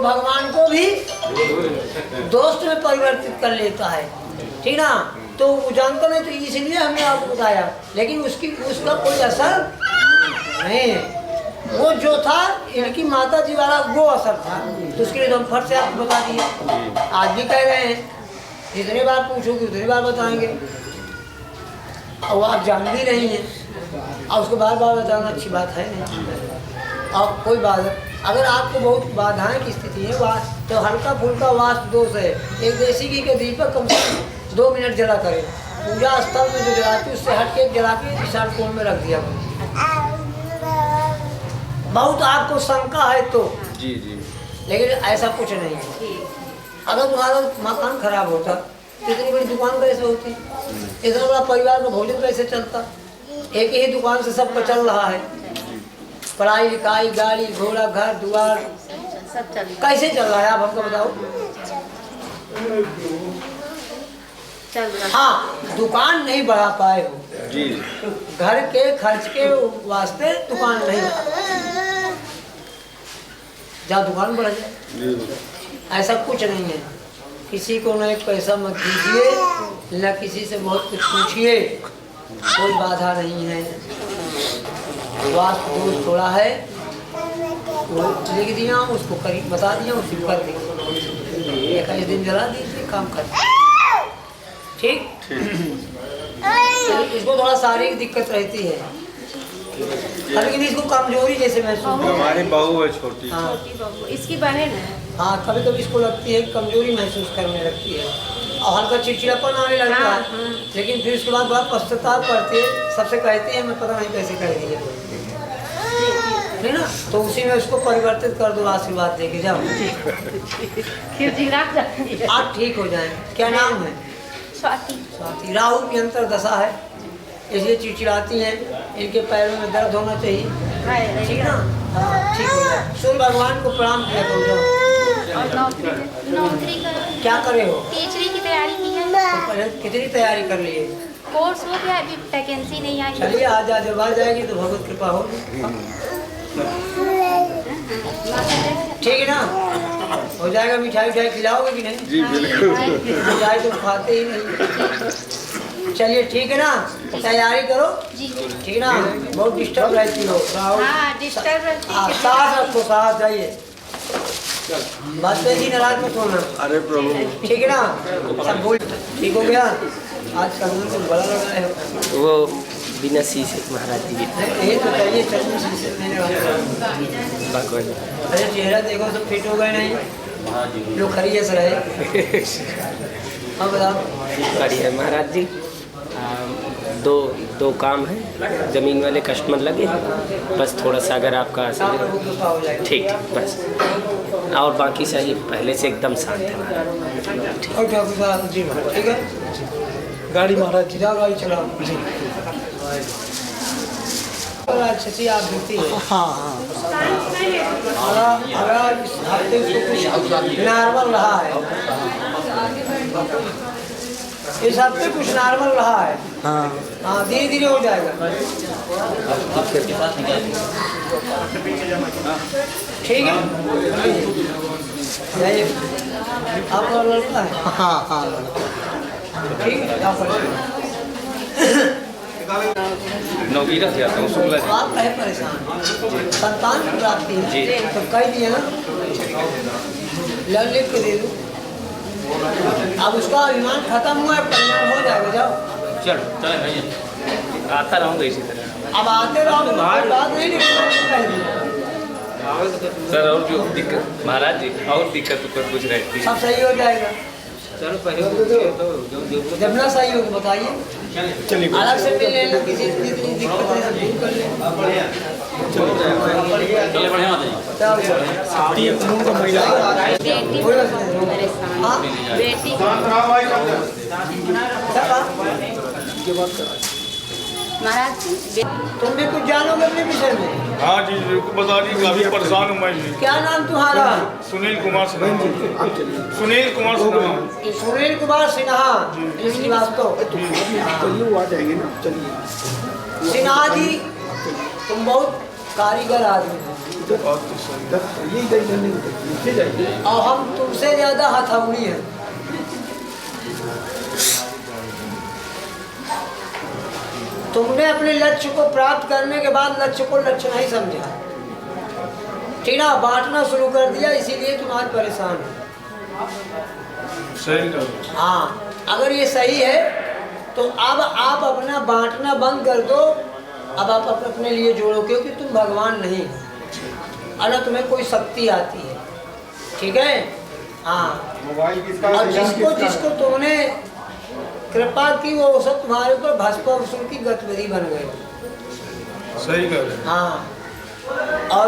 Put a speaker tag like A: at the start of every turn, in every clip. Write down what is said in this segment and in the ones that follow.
A: भगवान को भी दोस्त में परिवर्तित कर लेता है, ठीक ना। तो वो जानता नहीं, तो इसलिए हमने आपको बताया, लेकिन उसका कोई असर नहीं है। वो जो था इनकी माता जी वाला वो असर था, तो उसके लिए तो हम फट से आपको बता दिए। आज भी कह रहे हैं, जितने बार पूछोगे उतनी बार बताएंगे, और वो आप जान भी नहीं हैं, और उसको बार बार बताना अच्छी बात है नहीं। और कोई बात, अगर आपको बहुत बाधाएं की स्थिति है तो हल्का फुल्का वास्तु दोष है, एक देसी घी के दीपक कम से कम 2 मिनट जला करें। पूजा स्थल में जो जलाती है उससे हट के जला के विशाल कोण में रख दिया। बहुत आपको शंका है तो
B: जी जी, लेकिन
A: ऐसा कुछ नहीं है। अगर तुम्हारा मकान खराब होता तो इतनी बड़ी दुकान कैसे होती, इतना बड़ा परिवार का भोजन कैसे चलता। एक ही दुकान से सबका चल रहा है, पढ़ाई लिखाई, गाड़ी घोड़ा, घर द्वार
C: सब चल
A: कैसे चल रहा है, आप हमको बताओ।
C: चल रहा।
A: हाँ, दुकान नहीं बढ़ा पाए हो
B: जी,
A: घर के खर्च के वास्ते दुकान नहीं, जहाँ दुकान बढ़ जाए, ऐसा कुछ नहीं है। किसी को न एक पैसा मत दीजिए, न किसी से बहुत कुछ पूछिए, कोई बाधा नहीं है। वास्तु दोष थोड़ा है, वो लिख दिया, उसको करीब बता दिया, उसी कर दिया, 21 दिन जला दीजिए, काम कर, ठीक। इसको थोड़ा शारीरिक दिक्कत रहती है, लेकिन इसको कमजोरी जैसे महसूस,
B: हमारी बहू है छोटी।
A: हाँ,
C: छोटी बहू, इसकी बहन है।
A: हाँ, कभी कभी इसको लगती है, कमजोरी महसूस करने लगती है और हल्का चिड़चिड़ापन आने लगता है। लेकिन फिर उसके बाद बड़ा पश्चाताप करती है, सबसे कहती है मैं पता नहीं कैसे कर दिया, नहीं ना। तो उसी में उसको परिवर्तित कर दो, आशीर्वाद दे के जाओ, आप ठीक हो जाए। क्या नाम है?
C: स्वाति।
A: स्वाति। राहु की अंतर दशा है, इसलिए चिड़चिड़ाती हैं, इनके पैरों में दर्द होना चाहिए, ठीक ना। हाँ, ठीक हो जाए। सूर्य भगवान को प्रणाम किया करो।
C: और नौकरी
A: क्या करे हो?
C: टीचरी की तैयारी की है।
A: कितनी तैयारी कर लिए?
C: कोर्स हो गया, अभी वैकेंसी नहीं आई।
A: चलिए आज जब आ जाएगी तो भगवत कृपा होगी, ठीक है ना। हो जाएगा। मिठाई उठाई खिलाओगे कि नहीं?
B: जी बिल्कुल।
A: मिठाई तो खाते ही नहीं। चलिए ठीक है ना, तैयारी करो, ठीक है ना। बहुत डिस्टर्ब रहती हो, साथ रखो, साथ जाइए, बात पे जी नाराज मत होना।
B: अरे प्रभु,
A: ठीक है ना, सब बोल ठीक हो गया। आज कंगन को बड़ा लगा है
D: वो बिना शीशे महाराज जी
A: ये तो चाहिए, चलने शीशे देने वाले। अरे चेहरा देखो सब फिट हो गए नहीं, लोग खरी जैसे रहे। हाँ बताओ।
D: बढ़िया महाराज जी, दो काम है, ज़मीन वाले कस्टमर लगे, बस थोड़ा सा अगर आपका ठीक ठीक बस, और बाकी सही पहले से एकदम शांत है।
A: ठीक है, गाड़ी महाराज जी जाओ, गाड़ी चलाओ जी। अच्छी आप देती है। हाँ हाँ, अगर इस हफ्ते कुछ नॉर्मल रहा है, इस हफ्ते कुछ नॉर्मल रहा है। हाँ हाँ, धीरे धीरे हो जाएगा, ठीक है। जाइए, आपका लड़का है? हाँ हाँ, ठीक है,
B: नौकरी रख जाता हूँ शुक्ला जी।
A: आप है परेशान, संतान की प्राप्ति है तो कह दिए ना, लिख के दे दो। अब उसका अभिमान खत्म हुआ है, कल्याण हो जाएगा। जाओ
B: चलो चलो भैया, आता रहूँगा इसी तरह।
A: अब आते रहो, बात नहीं निकलेगी।
B: सर और जो दिक्कत महाराज जी, और दिक्कत ऊपर कुछ रहती है,
A: सब सही हो जाएगा।
B: चलो पहले
A: जब ना सही होगी बताइए,
B: चलिए
A: अलग से मिल लेना, किसी जितनी दिक्कत है सब दूर कर लेना।
B: चलो बढ़िया माता जी।
C: महाराज जी
A: तुम भी कुछ जानोगे अपने विषय में?
E: हाँ जी, बता दी, काफी परेशान हूँ मैं जी।
A: क्या नाम तुम्हारा?
E: सुनील कुमार सिन्हा। सुनील कुमार सिन्हा।
A: सुनील कुमार सिन्हा श्रीवास्तव। सिन्हा जी, तुम बहुत कारीगर आदमी हो, और हम तुमसे ज्यादा हथौड़ी हैं। तुमने अपने लक्ष्य को प्राप्त करने के बाद लक्ष्य को लक्ष्य नहीं समझा, ठीक ना, बांटना शुरू कर दिया, इसीलिए तुम आज परेशान हो।
E: सही कहा।
A: हाँ, अगर ये सही है तो अब आप अपना बांटना बंद कर दो, अब आप अपने लिए जोड़ो, क्योंकि तुम भगवान नहीं हो, अगर तुम्हें कोई शक्ति आती है, ठीक है। हाँ, और जिसको जिसको तुमने कृपा की वो सब तुम्हारे ऊपर भस्मासुर की गतिविधि बन गए।
E: सही कह रहे हैं।
A: हाँ, और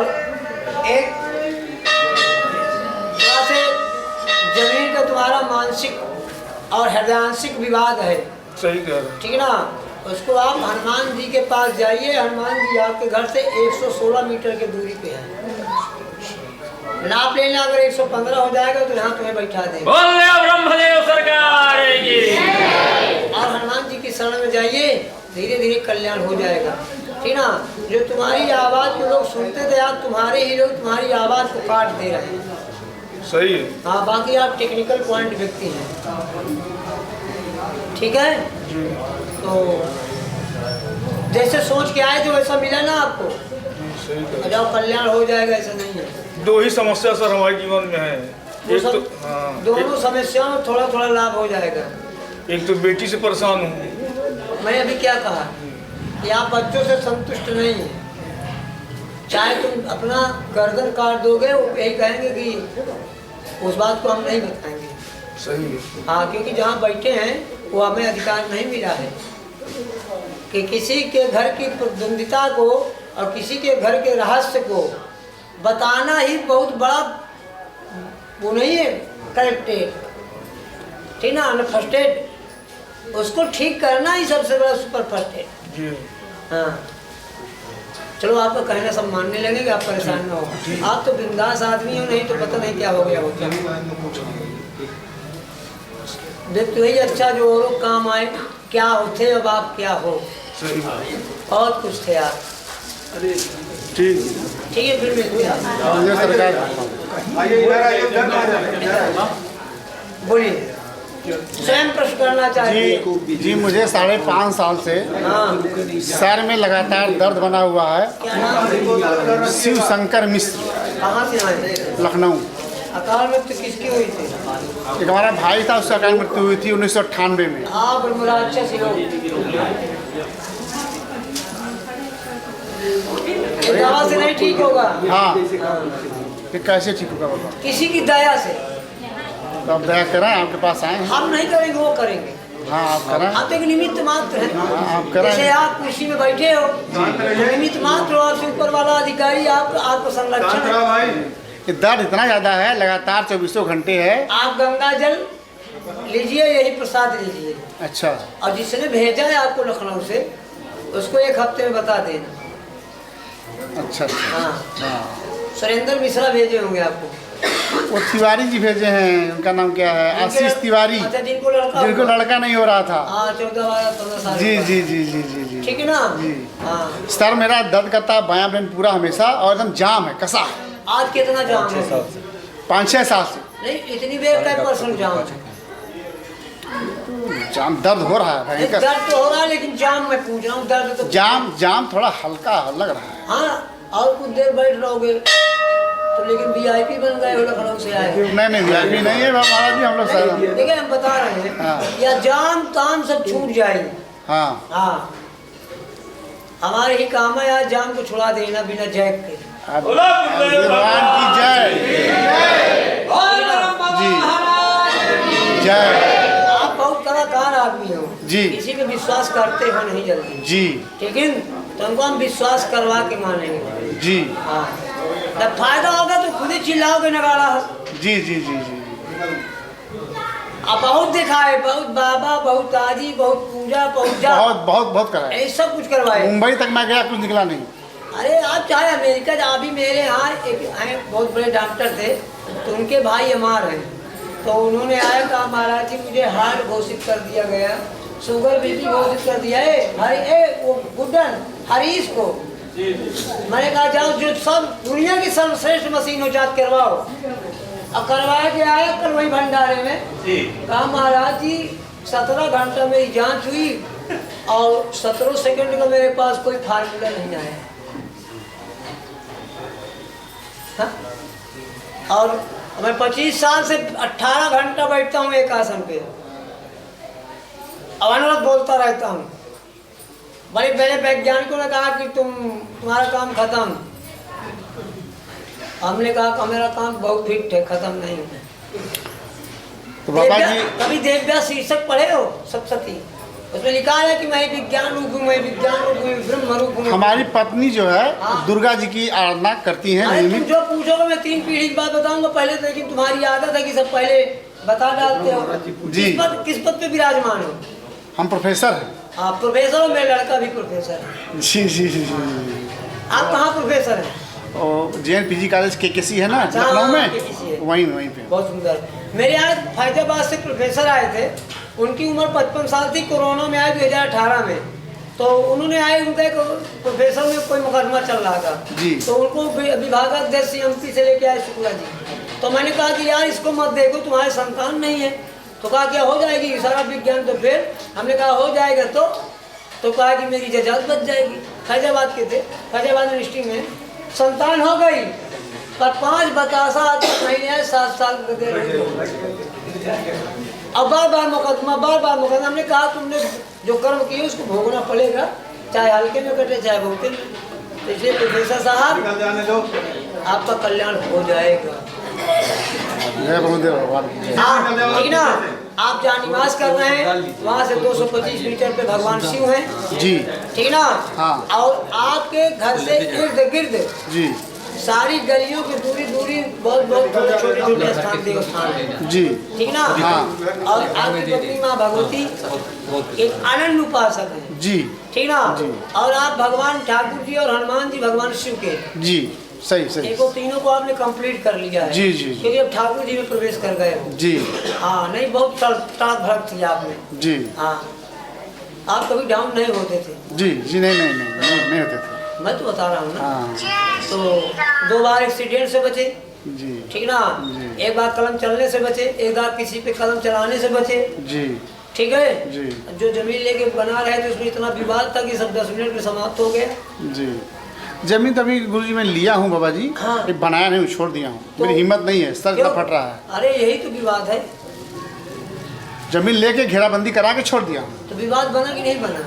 A: एक थोड़ा से जमीन का तुम्हारा मानसिक और हृदयांशिक विवाद है,
E: सही कह रहे हैं।
A: ठीक ना, उसको आप हनुमान जी के पास जाइए। हनुमान जी आपके घर से 116 मीटर की दूरी पे है। नाप लेना, अगर 115 हो जाएगा तो यहाँ तुम्हें बैठा देंगे।
B: ब्रह्मदेव सरकार की।
A: और हनुमान जी की शरण में जाइए, धीरे धीरे कल्याण हो जाएगा, ठीक ना। जो तुम्हारी आवाज़ को लोग सुनते थे, आज तुम्हारे ही लोग तुम्हारी आवाज़ को काट दे रहे हैं।
E: सही है।
A: हाँ, बाकी आप टेक्निकल पॉइंट व्यक्ति हैं, ठीक है। तो जैसे सोच के आए थे वैसा मिला ना आपको,
E: सही कह रहे हैं।
A: जाओ कल्याण हो जाएगा, ऐसा नहीं है।
E: दो ही समस्या सर हमारे जीवन में है।
A: वो
E: एक
A: सब
E: तो हाँ,
A: दोनों समस्याओं में थोड़ा थोड़ा लाभ हो जाएगा।
E: एक तो बेटी से परेशान हूँ।
A: मैं अभी क्या कहा कि आप बच्चों से संतुष्ट नहीं हैं, चाहे तुम अपना गर्दन काट दोगे, वो यही कहेंगे कि उस बात को हम नहीं बताएंगे।
E: सही है।
A: हाँ, क्योंकि जहाँ बैठे हैं वो हमें अधिकार नहीं मिला है कि किसी के घर की प्रतिद्वंदिता को और किसी के घर के रहस्य को बताना ही बहुत बड़ा वो नहीं है, करेक्टेड, ठीक ना, अनफर्स्टेड। उसको ठीक करना ही सबसे बड़ा सुपर फर्स्टेड।
E: जी
A: हाँ, चलो आपका कहना सब मानने लगेगा, आप परेशान ना हो। आप तो बिंदास आदमी हो, नहीं तो पता नहीं क्या हो गया होता। व्यक्ति वही अच्छा जो औरों काम आए, क्या होते अब आप क्या हो,
E: सही।
A: बहुत कुछ थे आप। ठीक है, फिर मिलते हैं। बोलिए, स्वयं प्रश्न करना चाहिए।
F: जी मुझे 5.5 साल से सर में लगातार दर्द बना हुआ है।
A: क्या नाम?
F: शिव शंकर मिश्र,
A: कहाँ से आए?
F: लखनऊ।
A: अकाल मृत्यु किसकी हुई थी?
F: एक हमारा भाई था, उसकी अकाल मृत्यु हुई थी 1998 में।
A: आप बड़ा अच्छा सी लोग, ये दवा से नहीं ठीक होगा।
F: हाँ, ये कैसे ठीक होगा बाबा?
A: किसी की दया से।
F: तो आप दया करें, आपके पास आए हैं।
A: हम नहीं करेंगे, वो करेंगे।
F: हाँ, आप करें।
A: आप एक निमित्त मात्र हैं।
F: आप करें।
A: जैसे आप कुर्सी में बैठे हो, निमित्त मात्र हो, आपसे ऊपर वाला अधिकारी आपको संरक्षण है।
F: ये दर्द इतना ज़्यादा है, लगातार 24 घंटे है।
A: आप गंगा जल लीजिए, यही प्रसाद लीजिए।
F: अच्छा।
A: और जिसने भेजा है आपको लखनऊ से, उसको 1 हफ्ते में बता देना।
F: अच्छा।
A: हाँ,
F: हाँ,
A: सुरेंद्र मिश्रा भेजे होंगे आपको।
F: वो तिवारी जी भेजे हैं, उनका नाम क्या है? आशीष तिवारी,
A: अच्छा, जिनको
F: लड़का नहीं हो रहा था।
A: हाँ, 14-15 साल।
F: जी जी जी जी जी जी।
A: ठीक है ना।
F: जी।
A: हाँ,
F: सर मेरा दर्द करता है, बायां ब्रेन पूरा हमेशा, और एकदम जाम है, कसा है।
A: आज कितना जाम है?
F: 5-6 साल से
A: नहीं, इतनी देर का परसेंट जाम है।
F: जाम दर्द हो रहा है भयंकर।
A: दर्द तो हो रहा है, लेकिन जाम मैं पूछ रहा हूँ, दर्द तो
F: जाम थोड़ा हल्का लग रहा है।
A: हाँ, और कुछ देर बैठ रहोगे तो, लेकिन VIP बन गए हो, लखनऊ से आए।
F: नहीं VIP नहीं है महाराज जी, हम लोग सर।
A: देखिए, हम बता रहे हैं।
F: हाँ।
A: या जाम ताम सब छूट जाएगी।
F: हाँ
A: हाँ, हमारे ही काम है आज जाम को छुड़ा देना बिना जैक के।
F: भगवान की जय। जी जय।
A: आप बहुत कलाकार आदमी हो
F: जी।
A: किसी पे विश्वास करते हो नहीं जल्दी
F: जी।
A: ठीक है, तो हमको हम विश्वास करवा के मानेंगे
F: जी।
A: हाँ, जब फायदा होगा तो खुद ही चिल्लाओगे नगाड़ा।
F: जी जी जी जी।
A: आप बहुत दिखाए, बहुत बाबा, बहुत दादी, बहुत पूजा, बहुत जा,
F: बहुत कराया।
A: ये सब कुछ करवाए।
F: मुंबई तक मैं गया, कुछ निकला नहीं।
A: अरे आप चाहे अमेरिका, अभी मेरे यहाँ एक हैं बहुत बड़े डॉक्टर थे, तो उनके भाई एमआर हैं, तो उन्होंने आया कहा महाराज जी मुझे हार्ट घोषित कर दिया गया, शुगर BP घोषित कर दिया है, वो गुड्डन हरीश को मैंने कहा जाओ जो सब दुनिया की सर्वश्रेष्ठ मशीन हो जात करवाओ। अब करवाया के आया कल वही भंडारे में, कहा महाराज जी 17 घंटा मेरी जांच हुई और 17 सेकंड का मेरे पास कोई फार्मूला नहीं आया। हाँ? और मैं 25 साल से 18 घंटा बैठता हूँ एक आसन पे, अनवरत बोलता रहता हूँ। बड़े बड़े वैज्ञानिकों ने कहा कि तुम्हारा काम खत्म। हमने कहा कि मेरा काम बहुत फिट है, खत्म नहीं है।
F: तो बाबा जी
A: कभी देवव्यास शीर्षक पढ़े हो सप्तशती? उसमें लिखा है कि मैं विज्ञान रूप हूँ, मैं विज्ञान रूप हूँ, ब्रह्म रूप हूँ।
F: हमारी पत्नी जो है
A: हाँ।
F: दुर्गा जी की आराधना करती हैं
A: अरे तुम
F: नियमित।
A: जो पूछोगे मैं 3 पीढ़ी की बात बताऊंगा पहले, तो लेकिन तुम्हारी आदत है कि सब पहले बता डालते हो।
F: जी।
A: किस पद पे विराजमान हो?
F: हम प्रोफेसर हैं।
A: आप प्रोफेसर हो, मेरा लड़का भी प्रोफेसर है।
F: जी जी जी जी
A: आप कहाँ प्रोफेसर हैं?
F: और JNPG कॉलेज KKC है ना
A: अच्छा,
F: लखनऊ में,
A: KKC है।
F: वहीं पे।
A: बहुत सुंदर। मेरे यहाँ फैजाबाद से प्रोफेसर आए थे, उनकी उम्र 55 साल थी, कोरोना में आए 2018 में। तो उन्होंने आए, उनका एक प्रोफेसर में कोई मुकदमा चल रहा था
F: जी।
A: तो उनको विभागाध्यक्ष CMP से लेके आए शुक्ला जी। तो मैंने कहा कि यार इसको मत देखो, तुम्हारे संतान नहीं है। तो कहा क्या हो जाएगी सारा विज्ञान? तो फिर हमने कहा हो जाएगा तो कहा कि मेरी जजात बच जाएगी। फैजाबाद के थे, फैजाबाद यूनिवर्सिटी में संतान हो गई, पर 5 बतासा 8 महीने आए, 7 साल अब बार मुकदमा। हमने कहा तुमने जो कर्म किए उसको भोगना पड़ेगा, चाहे हल्के में कटे चाहे बहुते में। तो इसलिए प्रोफेसर साहब आपका कल्याण हो जाएगा।
F: जय ब्रह्मदेव भगवान की जय।
A: ठीक ना? आप जहाँ निवास कर रहे हैं वहाँ से 225 मीटर पे भगवान शिव हैं।
F: जी
A: ठीक ना?
F: हाँ।
A: और आपके घर से इर्द गिर्द
F: जी
A: सारी गलियों की दूरी बहुत छोटे स्थान देवस्थान।
F: जी
A: ठीक ना?
F: हाँ।
A: और आपकी पत्नी माँ भगवती एक आनंद उपासक है।
F: जी
A: ठीक ना?
F: जी।
A: और आप भगवान ठाकुर जी और हनुमान जी भगवान शिव के
F: जी सही सही
A: एक तीनों को आपने कंप्लीट कर लिया है।
F: जी, जी।
A: क्योंकि अब ठाकुर जी में प्रवेश कर गए हो।
F: जी
A: हाँ, नहीं बहुत तड़क भड़क थी आप में।
F: जी
A: हाँ, आप कभी डाउन नहीं होते थे।
F: जी जी नहीं होते थे।
A: मैं तो बता रहा हूँ ना।
F: हाँ
A: तो 2 बार एक्सीडेंट से बचे।
F: जी
A: ठीक ना?
F: जी।
A: एक बार कलम चलने से बचे, एक बार किसी पे कलम चलाने से बचे।
F: जी
A: ठीक है
F: जी।
A: जो जमीन लेके बना रहे थे उसमें इतना विवाद था कि सब 10 मिनट में समाप्त हो गया।
F: जी जमीन तभी गुरुजी मैं लिया हूँ बाबा जी।
A: हाँ।
F: ये बनाया नहीं हूँ, छोड़ दिया हूँ।
A: तो-
F: मेरी हिम्मत नहीं है, सर
A: क्यों?
F: फट रहा है।
A: अरे यही तो विवाद है।
F: जमीन लेके घेराबंदी करा के छोड़ दिया हूँ।
A: तो विवाद बना कि नहीं बना?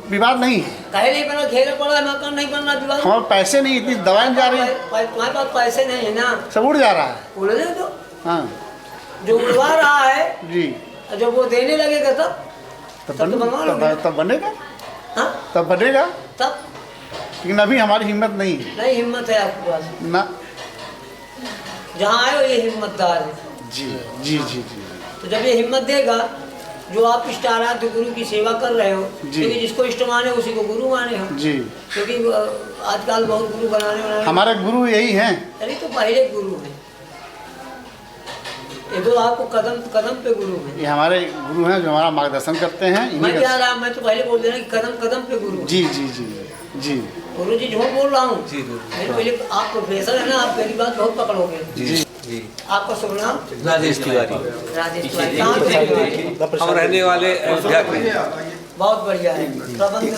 F: विवाद नहीं है।
A: कहे नहीं बना, घेरा पड़ा है, मकान नहीं बनना, विवाद।
F: हमारे पैसे नहीं, इतनी दवाएं जा रही है,
A: तुम्हारे पास पैसे नहीं है ना,
F: सब उड़ जा रहा है।
A: उड़ने दो।
F: हाँ
A: जो उड़वा रहा है
F: जी।
A: जब वो देने लगेगा तब
F: तब
A: तो बनवा लोगे।
F: तब बनेगा,
A: हाँ?
F: तब बनेगा।
A: तब
F: लेकिन अभी हमारी हिम्मत नहीं है
A: नहीं, हिम्मत है आपके पास।
F: ना।
A: जहाँ आए हो ये हिम्मतदार है।
F: जी जी जी जी
A: तो जब ये हिम्मत देगा, जो आप इष्टाराध्य गुरु की सेवा कर रहे हो, क्योंकि जिसको इष्ट माने उसी को गुरु माने हो।
F: जी।
A: क्योंकि आजकल बहुत गुरु बनाने
F: हमारे गुरु यही हैं।
A: अरे तो पहले गुरु है, ये तो आपको कदम कदम पे गुरु है।
F: ये हमारे गुरु हैं जो हमारा मार्गदर्शन करते हैं।
A: मैं
F: इन्हीं
A: क्या
F: का-
A: रहा, मैं तो पहले बोल देना कि कदम कदम पे गुरु है।
F: जी जी जी जी
A: गुरु जी झूठ बोल रहा हूँ। पहले आप प्रोफेसर है ना, आप मेरी बात बहुत पकड़ोगे।
F: जी
B: जी।
A: आपका शुभ नाम?
B: राजेश तिवारी।
A: राजेश तिवारी। कहाँ से?
B: हम रहने वाले अयोध्या के।
A: बहुत बढ़िया है। प्रबंध